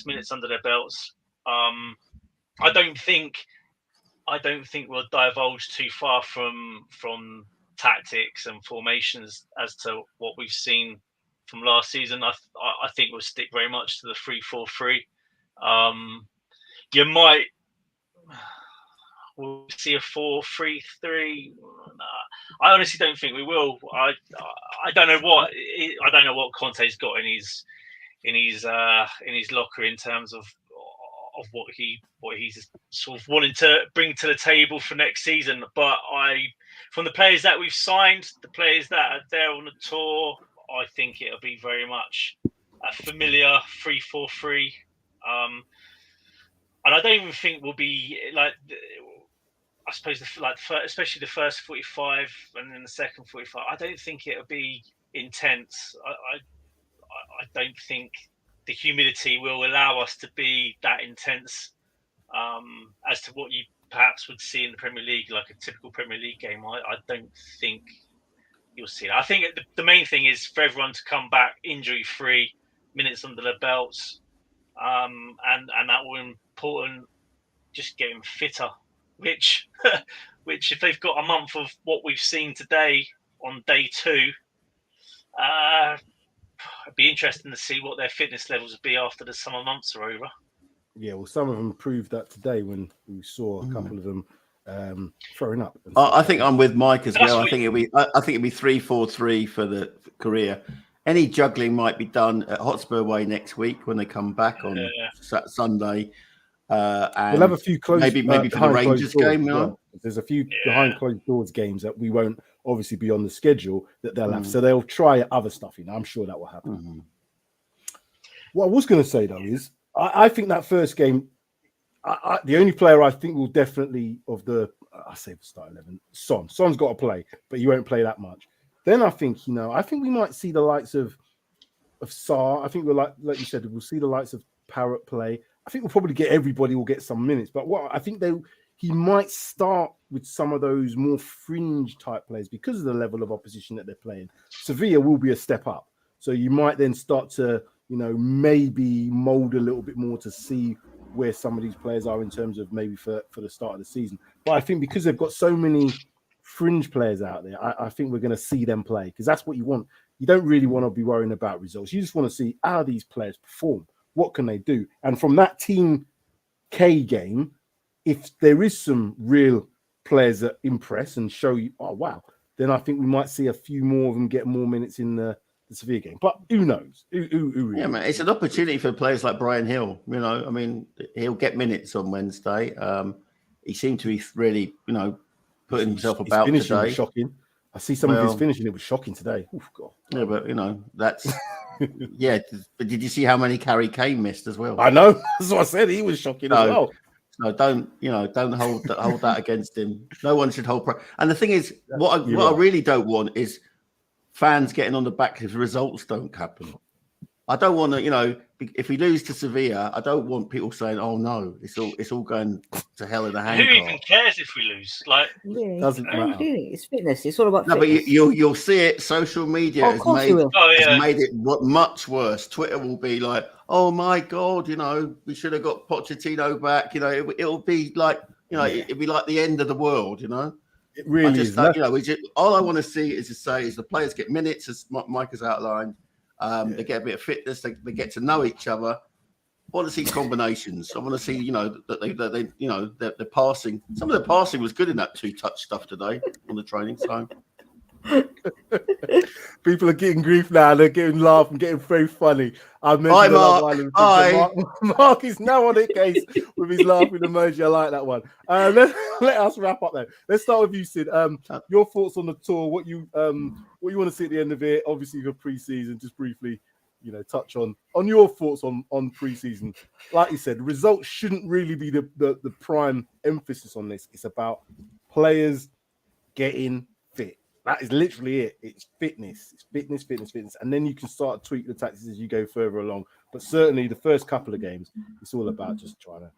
minutes under their belts. I don't think we'll divulge too far from tactics and formations as to what we've seen from last season. I think we'll stick very much to the 3-4-3. We'll see a 4-3-3. I honestly don't think we will. I don't know what Conte's got in his locker in terms of what he's sort of wanting to bring to the table for next season. But from the players that we've signed, the players that are there on the tour, I think it'll be very much a familiar 3-4-3. And I don't even think we'll be like. I suppose especially the first 45 and then the second 45. I don't think it'll be intense. I don't think the humidity will allow us to be that intense as to what you perhaps would see in the Premier League, like a typical Premier League game. I don't think you'll see that. I think the main thing is for everyone to come back injury-free, minutes under their belts, and that will be important. Just getting fitter, which if they've got a month of what we've seen today on day 2, it'd be interesting to see what their fitness levels would be after the summer months are over. Yeah, well, some of them proved that today when we saw a couple of them throwing up. I think I'm with Mike as well. I think it'll be 3-4-3 for the career. Any juggling might be done at Hotspur Way next week when they come back on Sunday. And we'll have a few maybe for the Rangers game. Well. There's a few behind closed doors games that we won't obviously be on the schedule that they'll have. So they'll try other stuff. I'm sure that will happen. What I was going to say though is I think that first game, the only player I think will definitely I say the start 11, Son's got to play, but he won't play that much. Then I think we might see the likes of Sarr. I think we'll like you said, we'll see the likes of Parrott play. I think we'll probably everybody will get some minutes, but what I think he might start with some of those more fringe type players because of the level of opposition that they're playing. Sevilla will be a step up, so you might then start to maybe mold a little bit more to see where some of these players are in terms of maybe for the start of the season. But I think because they've got so many fringe players out there, I think we're going to see them play because that's what you want. You don't really want to be worrying about results. You just want to see how these players perform. What can they do? And from that Team K game, if there is some real players that impress and show you, oh, wow, then I think we might see a few more of them get more minutes in the Sevilla game. But who knows? Who really knows? Man, it's an opportunity for players like Brian Hill. He'll get minutes on Wednesday. He seemed to be really, putting himself about today. Was shocking. I see some of his finishing. It was shocking today. Oof, God. Yeah, but that's yeah. But did you see how many Harry Kane missed as well? I know. That's what I said. He was shocking as well. No, don't hold that against him. No one should hold. And the thing is, what I really don't want is fans getting on the back if results don't happen. I don't want to, if we lose to Sevilla, I don't want people saying, "Oh no, it's all going to hell in a handcart." Who even cares if we lose? Doesn't matter. It's fitness. It's all about fitness. But you'll see it. Social media has made it much worse. Twitter will be like, "Oh my God, we should have got Pochettino back." It'll be like, it'll be like the end of the world. It really is. All I want to see is the players get minutes, as Mike has outlined. They get a bit of fitness. They get to know each other. I want to see combinations. I want to see, that they're passing. Some of the passing was good in that 2-touch stuff today on the training. So people are getting grief now. They're getting laugh and getting very funny. Hi, Mark. Hi. Mark is now on it case with his laughing emoji. I like that one. Let us wrap up then. Let's start with you, Sid. Your thoughts on the tour? What you want to see at the end of it? Obviously, the pre-season. Just briefly, touch on your thoughts on pre-season. Like you said, the results shouldn't really be the prime emphasis on this. It's about players getting fit. That is literally it. It's fitness. It's fitness. And then you can start to tweak the tactics as you go further along. But certainly the first couple of games, it's all about just trying to,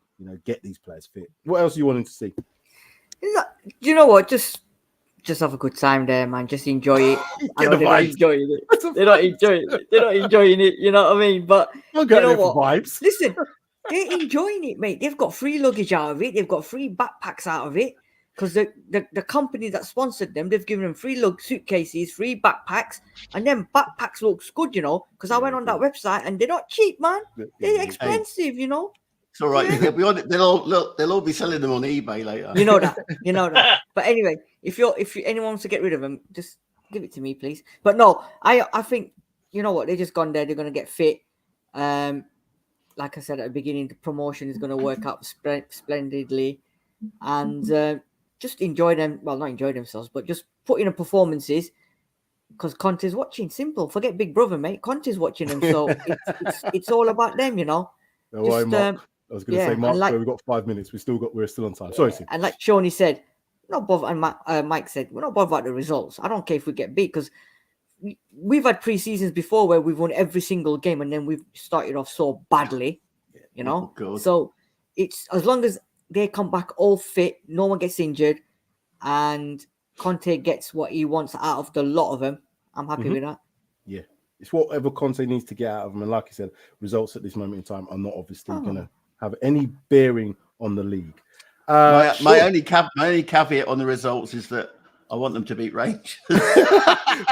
get these players fit. What else are you wanting to see? You know what? Just have a good time there, man. Just enjoy it. I know they're not enjoying it. They're not enjoying it. They're not enjoying it. You know what I mean? But you know what? Vibes. Listen, they're enjoying it, mate. They've got free luggage out of it. They've got free backpacks out of it because the company that sponsored them, they've given them free suitcases, free backpacks, and then backpacks looks good, you know. Because I went on that website and they're not cheap, man. They're expensive, you know. It's all right. They'll be on it. They'll all be selling them on eBay later. You know that. But anyway, if anyone wants to get rid of them, just give it to me, please. But no, I think you know what, they just gone there. They're gonna get fit. Like I said at the beginning, the promotion is gonna work out splendidly, and just enjoy them. Well, not enjoy themselves, but just put in the performances. Because Conte's watching. Simple. Forget Big Brother, mate. Conte's watching them, so it's all about them, you know. I was going to say, Mark, we've got 5 minutes. We're still on time. Sorry, Sim. And like Shawnee said, not bother. And Mike said, we're not bothered about the results. I don't care if we get beat because we've had pre-seasons before where we've won every single game and then we've started off so badly, you know. So it's as long as they come back all fit, no one gets injured, and Conte gets what he wants out of the lot of them. I'm happy with that. Yeah, it's whatever Conte needs to get out of them. And like I said, results at this moment in time are not obviously going to have any bearing on the league. My only caveat on the results is that I want them to beat Rangers.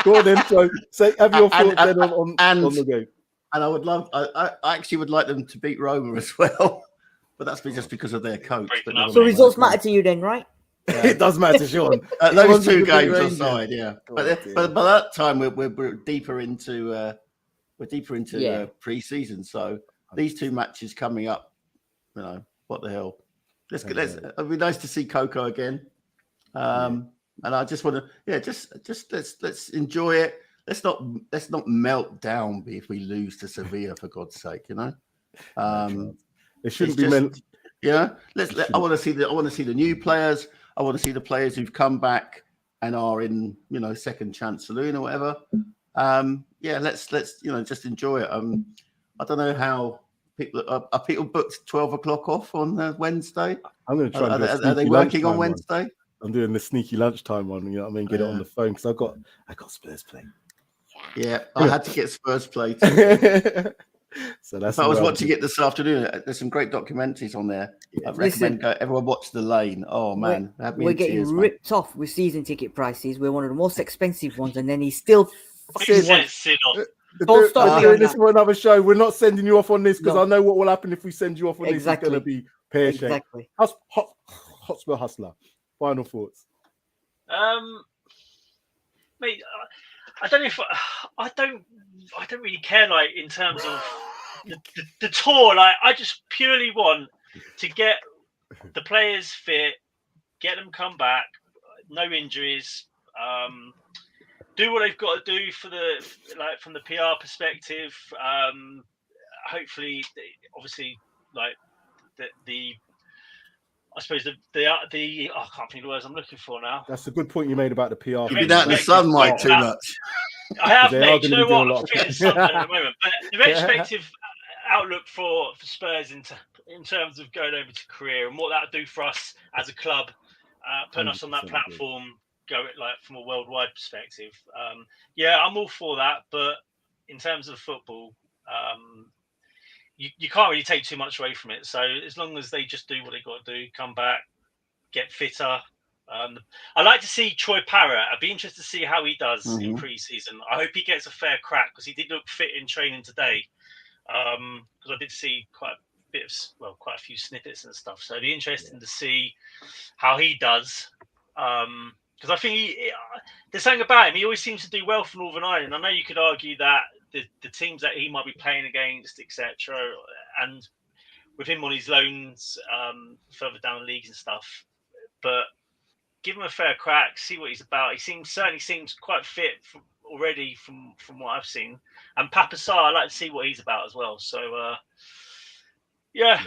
Go on then. So say, have your thoughts then on the game. And I actually would like them to beat Roma as well, but that's just because of their coach. But so results matter to you then, right? It does matter, Sean. Those two games aside, yeah. But by that time we're deeper into pre-season. So these two matches coming up. You know, what the hell? It'd be nice to see Coco again. And I just want to, just let's enjoy it. Let's not melt down if we lose to Sevilla, for God's sake, you know. It shouldn't be meant. Yeah, I want to see the new players. I want to see the players who've come back and are in, you know, second chance saloon or whatever. Let's just enjoy it. I don't know how. Are people booked 12 o'clock off on Wednesday? I'm going to try. Are they working on Wednesday? I'm doing the sneaky lunchtime one. You know what I mean? Get it on the phone because I got Spurs play. Yeah, I had to get Spurs play too. So that's. I was watching it this afternoon. There's some great documentaries on there. I recommend everyone watch The Lane. Oh man, we're getting ripped off with season ticket prices. We're one of the most expensive ones, and then he still Don't start doing this for another show. We're not sending you off on this because I know what will happen if we send you off on this. It's going to be pear-shaped. Exactly. Hotspur Hustler. Final thoughts. Mate, I don't know if I don't really care. Like in terms of the tour, like I just purely want to get the players fit, get them come back, no injuries. Do what they've got to do from the PR perspective. Hopefully, obviously, like the I suppose the I can't think of the words I'm looking for now. That's a good point you made about the PR. You've been out in the sun, Mike, too much. I have, mate. You know what? I'm feeling sunburn at the moment, but the retrospective outlook for Spurs in terms of going over to Korea and what that would do for us as a club, putting us on that platform. Go like from a worldwide perspective. I'm all for that, but in terms of football, you can't really take too much away from it. So as long as they just do what they got to do, come back, get fitter. I'd like to see Troy Parrott. I'd be interested to see how he does in pre-season. I hope he gets a fair crack because he did look fit in training today. Because I did see quite a few snippets and stuff. So it'd be interesting to see how he does. Because I think there's something about him. He always seems to do well for Northern Ireland. I know you could argue that the teams that he might be playing against, etc., and with him on his loans further down the leagues and stuff. But give him a fair crack, see what he's about. He certainly seems quite fit already from what I've seen. And Papa Sarr, I'd like to see what he's about as well. So, yeah.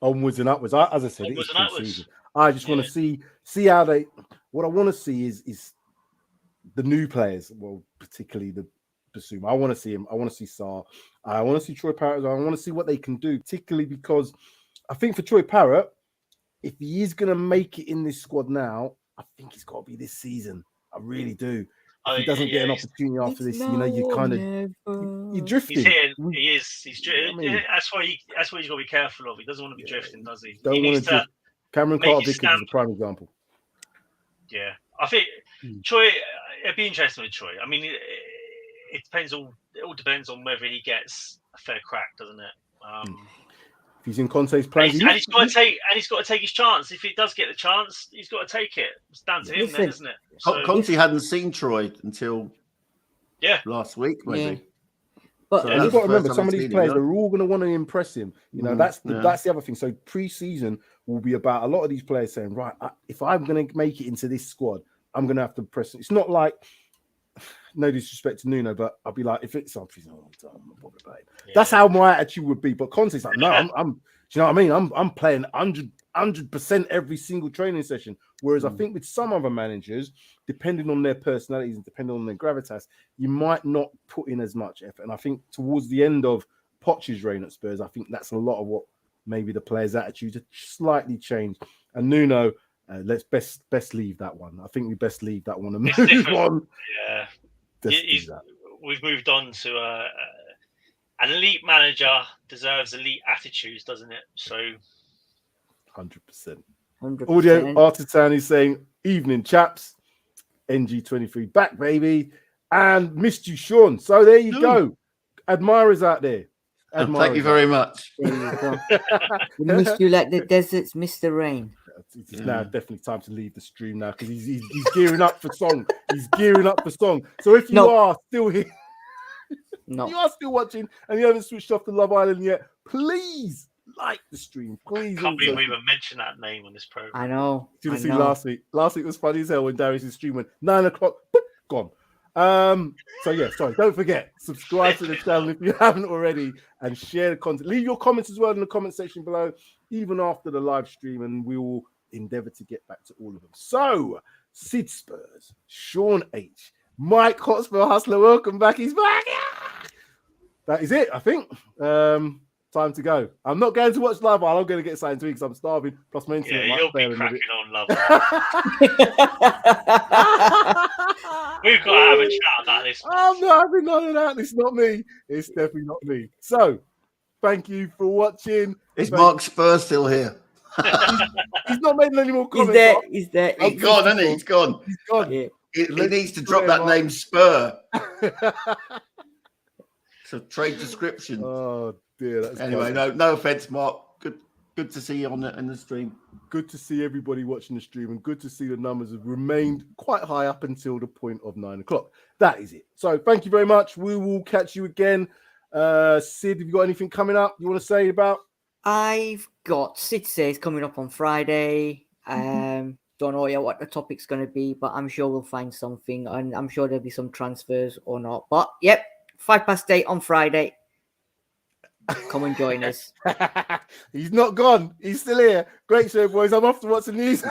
Onwards and upwards. As I said, onwards and upwards. I just want to see how they. What I want to see is the new players. Well, particularly the Basuma. I want to see him. I want to see Sarr. I want to see Troy Parrott. I want to see what they can do, particularly because I think for Troy Parrott, if he is going to make it in this squad now, I think it's got to be this season. I really do. If he doesn't get an opportunity after this, you kind of you're drifting. He's hitting. He is. He's I mean, that's why he's got to be careful of. He doesn't want to be drifting, does he? Don't he want needs to. Cameron make Carter his Vickers is a prime example. Yeah, I think Troy. It'd be interesting with Troy. I mean, it depends. It all depends on whether he gets a fair crack, doesn't it? If he's in Conte's plans, and he's got to take his chance. If he does get the chance, he's got to take it. It's down to him, then, isn't it? So, Conte hadn't seen Troy until last week, maybe. Yeah. But so you've got to remember, some of these players are all going to want to impress him. You know, that's the other thing. So pre-season will be about a lot of these players saying, right, if I'm going to make it into this squad, I'm going to have to press. It's not like, no disrespect to Nuno, but I'll be like, if it's something, that's how my attitude would be. But Conte's like, no, I'm. Do you know what I mean? I'm playing 100% every single training session. Whereas I think with some other managers, depending on their personalities and depending on their gravitas, you might not put in as much effort. And I think towards the end of Poch's reign at Spurs, I think that's a lot of what maybe the players' attitudes have slightly changed. And Nuno, let's best leave that one. I think we best leave that one and move on. Yeah, we've moved on to an elite manager deserves elite attitudes, doesn't it? So, 100%. Audio Artisan is saying, "Evening, chaps. NG23 back, baby, and missed you, Sean." So there you go, admirers out there. Thank you very much. There you go. We missed you like the deserts missed the rain. It's now definitely time to leave the stream now because he's gearing up for song. He's gearing up for song. So if you are still here, you are still watching and you haven't switched off to Love Island yet, please like the stream. Please. I can't believe we even mentioned that name on this program. I know. Did you see last week? Last week was funny as hell when Darius' stream went 9 o'clock. Boop, gone. So yeah, sorry. Don't forget, subscribe to the channel if you haven't already, and share the content. Leave your comments as well in the comment section below, even after the live stream, and we will endeavor to get back to all of them. So, Sid Spurs, Sean H, Mike-Hotspur Hustler, welcome back. He's back. That is it, I think. Time to go. I'm not going to watch Love Island. I'm going to get something to eat because I'm starving. Plus my internet. Yeah, you'll be cracking on Love We've got to have a chat about this. I'm not having none of that. It's not me. It's definitely not me. So, thank you for watching. Is Mark Spur still here? He's not making any more comments. He's there. He's gone, isn't he? He's gone. He's gone. Yeah. He needs to drop that name Spur. It's a trade description. Oh dear. That's anyway, no offense, Mark. Good to see you on the stream. Good to see everybody watching the stream, and good to see the numbers have remained quite high up until the point of 9 o'clock. That is it. So thank you very much. We will catch you again. Sid, have you got anything coming up you want to say about? I've got Sid Says coming up on Friday. Don't know yet what the topic's going to be, but I'm sure we'll find something, and I'm sure there'll be some transfers or not. But yep, 8:05 on Friday. Come and join us. He's not gone. He's still here. Great show, boys. I'm off to watch the news.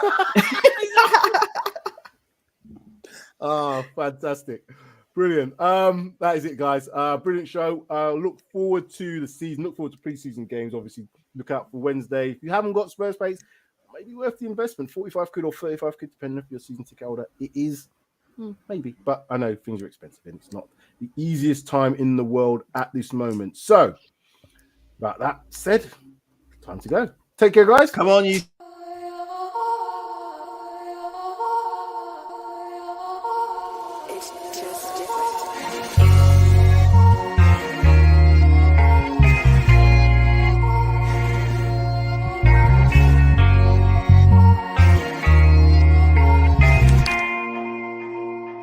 Oh, fantastic. Brilliant. That is it, guys. Brilliant show. Look forward to the season. Look forward to pre-season games. Obviously, look out for Wednesday. If you haven't got Spurs Space, maybe worth the investment. 45 quid or 35 quid, depending if you're a season ticket holder. It is, maybe. But I know things are expensive and it's not the easiest time in the world at this moment. So, about that said, time to go. Take care, guys. Come on, you